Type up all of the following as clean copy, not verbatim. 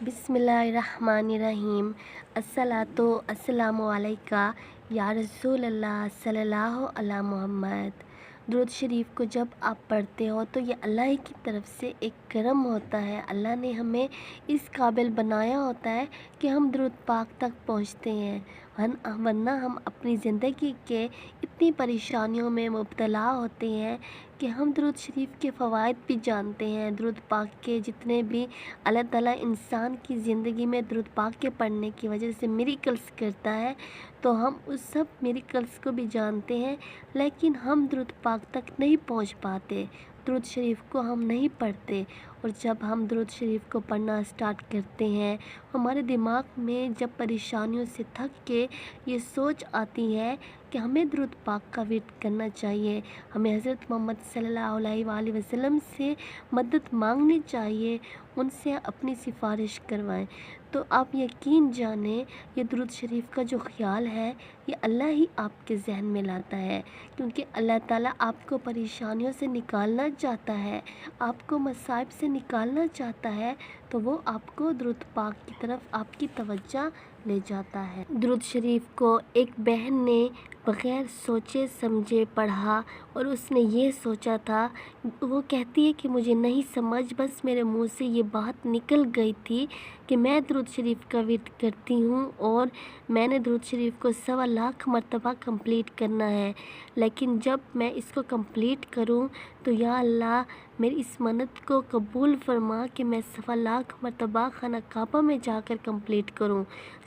बिस्मिल्लाहिर्रहमानिर्रहीम। अस्सलातु अस्सलामु अलैका या रसूल अल्लाह सल्लल्लाहु अला मोहम्मद। दुरूद शरीफ को जब आप पढ़ते हो तो ये अल्लाह ही की तरफ से एक करम होता है। अल्लाह ने हमें इस काबिल बनाया होता है कि हम दुरूद पाक तक पहुँचते हैं, वरना हम अपनी ज़िंदगी के इतनी परेशानियों में मुब्तला होते हैं कि हम दुरूद शरीफ के फ़वाइद भी जानते हैं। दुरूद पाक के जितने भी अल्लाह ताला इंसान की ज़िंदगी में दुरूद पाक के पढ़ने की वजह से मिरेकल्स करता है, तो हम उस सब मिरेकल्स को भी जानते हैं, लेकिन हम दुरूद पाक तक नहीं पहुंच पाते, दुरूद शरीफ को हम नहीं पढ़ते। और जब हम दुरूद शरीफ को पढ़ना स्टार्ट करते हैं, हमारे दिमाग में जब परेशानियों से थक के ये सोच आती है कि हमें दुरूद पाक का विर्द करना चाहिए, हमें हज़रत मोहम्मद सल्लल्लाहु अलैहि वसल्लम से मदद मांगनी चाहिए, उनसे अपनी सिफारिश करवाएं। तो आप यकीन जानें, ये दुरूद शरीफ का जो ख़्याल है ये अल्लाह ही आपके ज़हन में लाता है, क्योंकि अल्लाह ताला आपको परेशानियों से निकालना चाहता है, आपको मसाइब से निकालना चाहता है, तो वो आपको दुरूद पाक की तरफ आपकी तवज्जो ले जाता है। दुरूद शरीफ को एक बहन ने बग़ैर सोचे समझे पढ़ा और उसने ये सोचा था, वो कहती है कि मुझे नहीं समझ, बस मेरे मुंह से ये बात निकल गई थी कि मैं दुरूद शरीफ का विर्द करती हूँ और मैंने दुरूद शरीफ को 1.25 लाख मरतबा कंप्लीट करना है, लेकिन जब मैं इसको कंप्लीट करूँ तो या अल्लाह मेरी इस मन्नत को कबूल फरमा कि मैं 1.25 लाख मरतबा खाना काबा में जाकर कंप्लीट करूँ।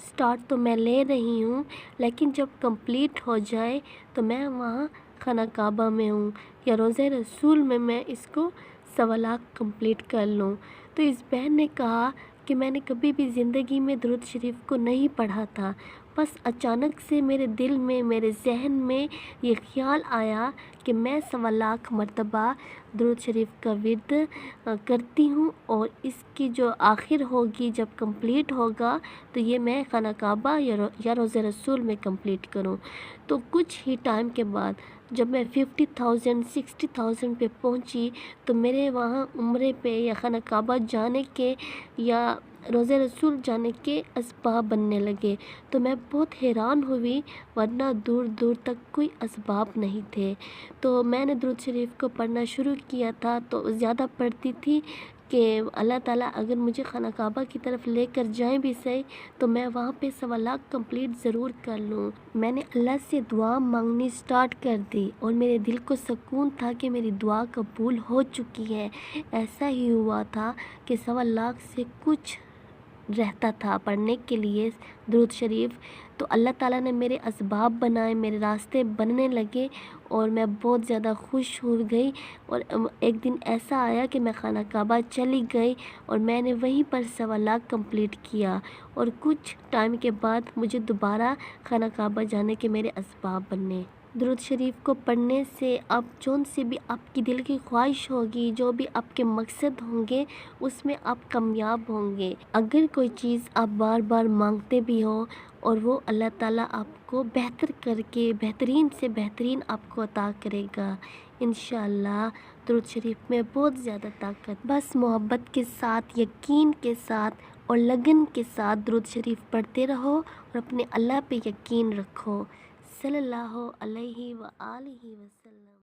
स्टार्ट तो मैं ले रही हूँ, लेकिन जब कंप्लीट हो जाए तो मैं वहाँ खाना काबा में हूँ या रोज़े रसूल में मैं इसको 1.25 लाख कंप्लीट कर लूँ। तो इस बहन ने कहा कि मैंने कभी भी ज़िंदगी में दुरूद शरीफ को नहीं पढ़ा था, बस अचानक से मेरे दिल में, मेरे जहन में ये ख़्याल आया कि मैं 1.25 लाख मरतबा दुरूद शरीफ का विर्द करती हूँ और इसकी जो आखिर होगी, जब कंप्लीट होगा तो ये मैं खाना काबा या रोज़े रसूल में कंप्लीट करूँ। तो कुछ ही टाइम के बाद जब मैं 50,000 60,000 पे पहुँची तो मेरे वहाँ उम्रे पे या खाना काबा जाने के या रोज़े रसूल जाने के असबाब बनने लगे। तो मैं बहुत हैरान हुई, वरना दूर दूर तक कोई असबाब नहीं थे। तो मैंने दुरूद शरीफ को पढ़ना शुरू किया था, तो ज़्यादा पढ़ती थी कि अल्लाह ताला अगर मुझे खाना काबा की तरफ लेकर जाए भी सही, तो मैं वहाँ पे 1.25 लाख कंप्लीट ज़रूर कर लूँ। मैंने अल्लाह से दुआ मांगनी स्टार्ट कर दी और मेरे दिल को सुकून था कि मेरी दुआ कबूल हो चुकी है। ऐसा ही हुआ था कि 1.25 लाख से कुछ रहता था पढ़ने के लिए दुरूद शरीफ, तो अल्लाह ताला ने मेरे असबाब बनाए, मेरे रास्ते बनने लगे और मैं बहुत ज़्यादा खुश हो गई। और एक दिन ऐसा आया कि मैं खाना काबा चली गई और मैंने वहीं पर 1.25 लाख कंप्लीट किया और कुछ टाइम के बाद मुझे दोबारा खाना काबा जाने के मेरे असबाब बने। दुरूद शरीफ को पढ़ने से आप जौन सी भी आपकी दिल की ख्वाहिश होगी, जो भी आपके मकसद होंगे, उसमें आप कामयाब होंगे। अगर कोई चीज़ आप बार बार मांगते भी हो और वो अल्लाह ताला आपको बेहतर करके बेहतरीन से बेहतरीन आपको अता करेगा इंशाअल्लाह। दुरूद शरीफ में बहुत ज़्यादा ताकत, बस मोहब्बत के साथ, यकीन के साथ और लगन के साथ दुरूद शरीफ पढ़ते रहो और अपने अल्लाह पे यकीन रखो। सल्लल्लाहु अलैहि व आलिहि वसल्लम।